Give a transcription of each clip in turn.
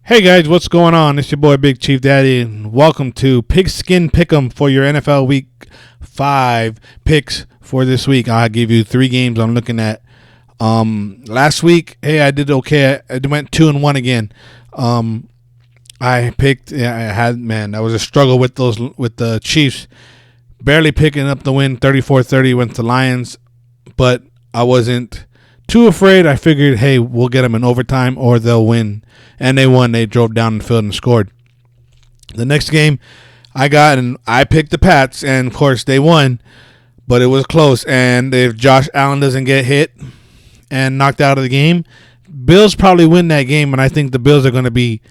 Hey guys, what's going on? It's your boy Big Chief Daddy, and welcome to Pigskin Pick'em for your NFL Week 5 picks for this week. I'll give you 3 games I'm looking at. Last week, I did okay. I went 2-1 again. That was a struggle with the Chiefs, barely picking up the win, 34-30 went to Lions, but I wasn't too afraid. I figured, hey, we'll get them in overtime or they'll win. And they won. They drove down the field and scored. The next game I picked the Pats, and of course they won, but it was close. And if Josh Allen doesn't get hit and knocked out of the game, Bills probably win that game, and I think the Bills are going to be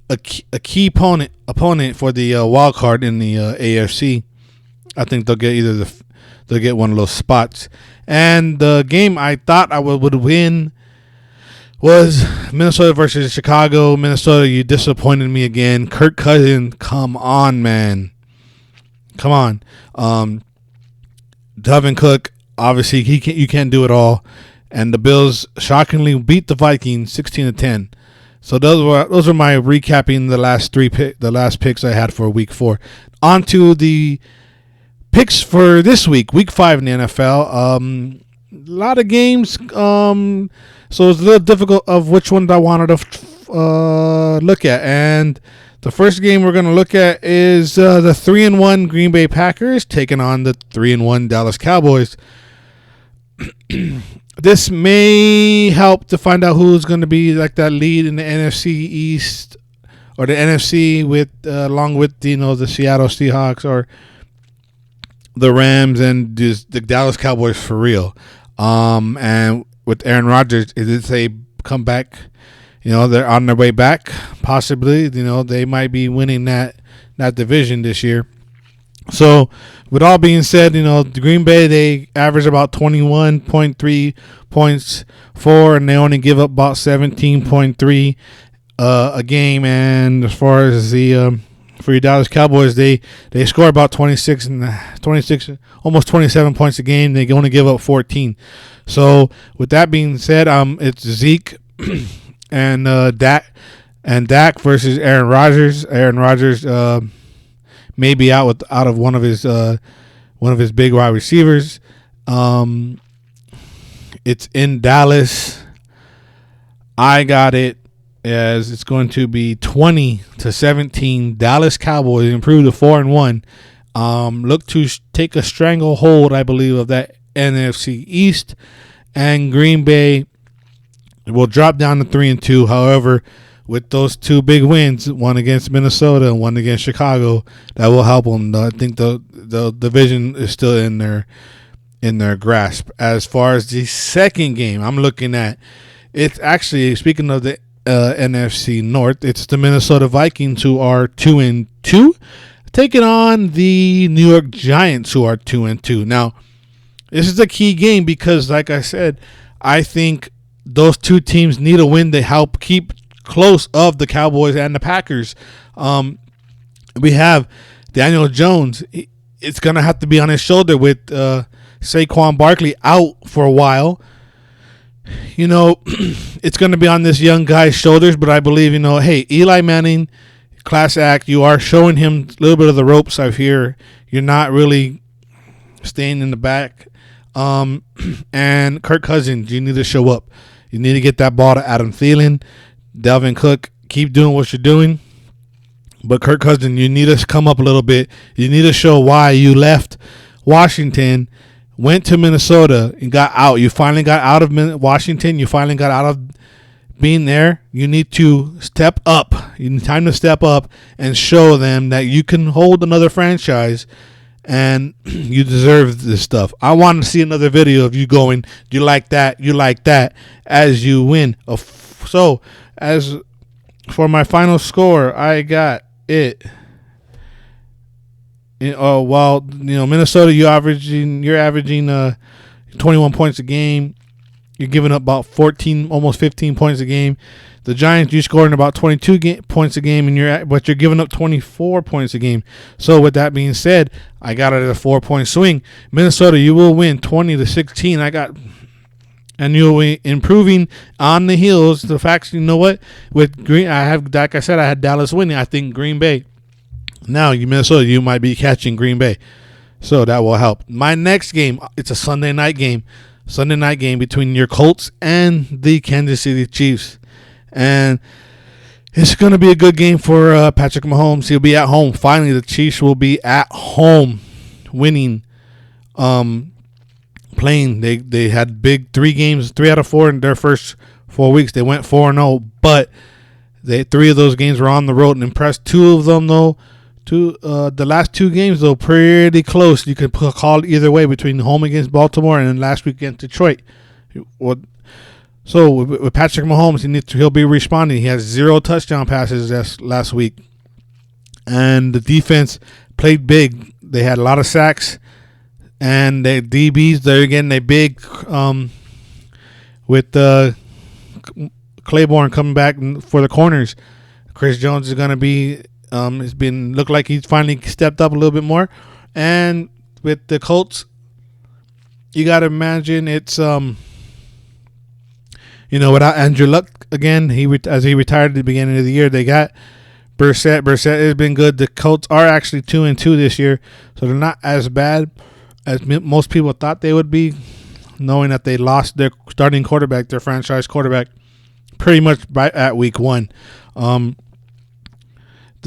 a key opponent for the wild card in the AFC. I think they'll get one of those spots. And the game I thought I would win was Minnesota versus Chicago. Minnesota, you disappointed me again. Kirk Cousins, come on, man. Come on. Dalvin Cook, obviously, you can't do it all. And the Bills shockingly beat the Vikings 16-10. So those are my recapping the last picks I had for week 4. On to the picks for this week, week 5 in the NFL. A lot of games, so it's a little difficult of which one I wanted to look at. And the first game we're going to look at is the 3-1 Green Bay Packers taking on the 3-1 Dallas Cowboys. This may help to find out who's going to be like that lead in the NFC East or the NFC with along with the Seattle Seahawks or the Rams and just the Dallas Cowboys for real. And with Aaron Rodgers, is it a comeback? They're on their way back. Possibly, they might be winning that division this year. So, with all being said, the Green Bay, they average about 21.3 points and they only give up about 17.3 a game. And as far as for your Dallas Cowboys, they score about 26, almost 27 points a game. They only give up 14. So with that being said, it's Zeke and Dak versus Aaron Rodgers. Aaron Rodgers may be out of one of his big wide receivers. It's in Dallas. I got it as it's going to be 20-17. Dallas Cowboys improve to 4-1. Look to take a stranglehold, I believe, of that NFC East, and Green Bay will drop down to 3-2. However, with those 2 big wins, one against Minnesota and one against Chicago, that will help them. I think the division is still in their grasp. As far as the second game, I'm looking at, it's actually, speaking of the NFC North, it's the Minnesota Vikings, who are 2-2, taking on the New York Giants, who are 2-2. Now, this is a key game because, like I said, I think those 2 teams need a win to help keep close of the Cowboys and the Packers. We have Daniel Jones. It's going to have to be on his shoulder with Saquon Barkley out for a while. It's going to be on this young guy's shoulders, but I believe, hey, Eli Manning, class act, you are showing him a little bit of the ropes out here. You're not really staying in the back. And Kirk Cousins, you need to show up. You need to get that ball to Adam Thielen. Dalvin Cook, keep doing what you're doing. But Kirk Cousins, you need to come up a little bit. You need to show why you left Washington, went to Minnesota, and got out. You finally got out of Washington. You finally got out of being there. You need to step up. You need time to step up and show them that you can hold another franchise and you deserve this stuff. I want to see another video of you going, you like that, as you win. So, as for my final score, I got it. Minnesota, you're averaging 21 points a game. You're giving up about 14, almost 15 points a game. The Giants, you're scoring about 22 points a game, but you're giving up 24 points a game. So with that being said, I got it at a 4-point swing. Minnesota, you will win 20-16. and you'll be improving on the heels. The facts, you know what? With Green, I have, like I said, I had Dallas winning. I think Green Bay. Now, Minnesota, you might be catching Green Bay, so that will help. My next game, it's a Sunday night game. Sunday night game between your Colts and the Kansas City Chiefs, and it's going to be a good game for Patrick Mahomes. He'll be at home. Finally, the Chiefs will be at home, winning. Playing, they had big 3 out of 4 in their first 4 weeks. They went 4-0, but 3 of those games were on the road and impressed. 2 of them though, the last 2 games though, pretty close. You could call either way between home against Baltimore and then last week against Detroit. So with Patrick Mahomes, he'll be responding. He has 0 touchdown passes last week, and the defense played big. They had a lot of sacks. And the DBs, they're getting a big with Claiborne coming back for the corners. Chris Jones is going to be look like he's finally stepped up a little bit more. And with the Colts, you got to imagine it's without Andrew Luck again, as he retired at the beginning of the year, they got Brissett. Brissett has been good. The Colts are actually 2-2 this year, so they're not as bad as most people thought they would be, knowing that they lost their starting quarterback, their franchise quarterback, pretty much right at week 1. The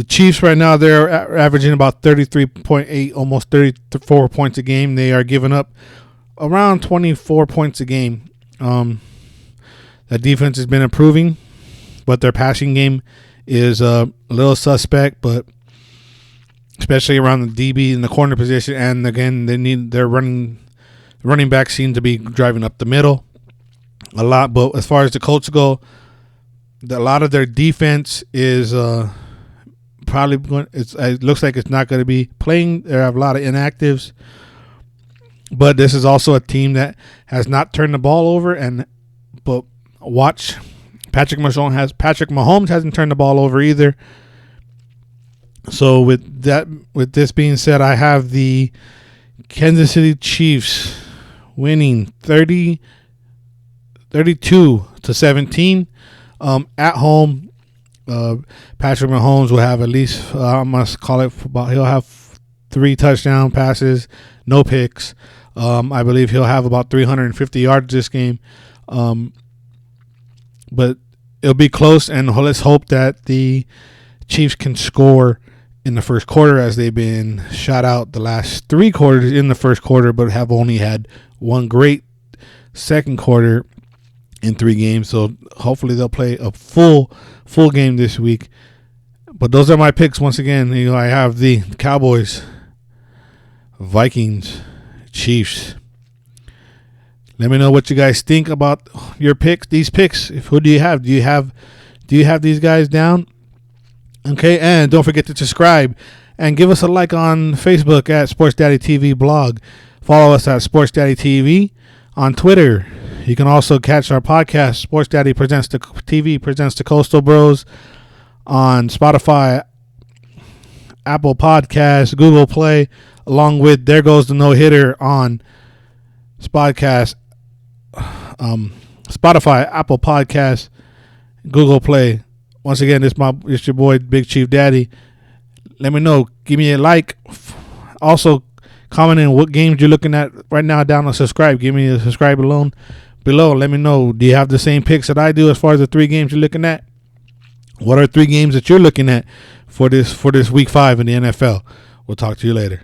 Chiefs right now, they're averaging about 33.8, almost 34 points a game. They are giving up around 24 points a game. The defense has been improving, but their passing game is a little suspect, but especially around the DB in the corner position, and again, their running backs seem to be driving up the middle a lot. But as far as the Colts go, a lot of their defense is probably going. It looks like it's not going to be playing. They have a lot of inactives, but this is also a team that has not turned the ball over. But watch, Patrick Mahomes hasn't turned the ball over either. So with this being said, I have the Kansas City Chiefs winning 32-17 at home. Patrick Mahomes will have at least I must call it he'll have 3 touchdown passes, no picks. I believe he'll have about 350 yards this game. But it'll be close, and let's hope that the Chiefs can score in the first quarter, as they've been shot out the last 3 quarters in the first quarter, but have only had one great second quarter in 3 games. So hopefully they'll play a full game this week. But those are my picks. Once again, I have the Cowboys, Vikings, Chiefs. Let me know what you guys think about your picks. These picks. Who do you have? Do you have these guys down? Okay, and don't forget to subscribe and give us a like on Facebook at Sports Daddy TV blog. Follow us at Sports Daddy TV on Twitter. You can also catch our podcast, Sports Daddy Presents the Coastal Bros, on Spotify, Apple Podcasts, Google Play, along with There Goes the No Hitter on Spotify, Apple Podcasts, Google Play. Once again, it's your boy, Big Chief Daddy. Let me know. Give me a like. Also, comment in what games you're looking at right now down on subscribe. Give me a subscribe below. Let me know. Do you have the same picks that I do as far as the 3 games you're looking at? What are 3 games that you're looking at for this week 5 in the NFL? We'll talk to you later.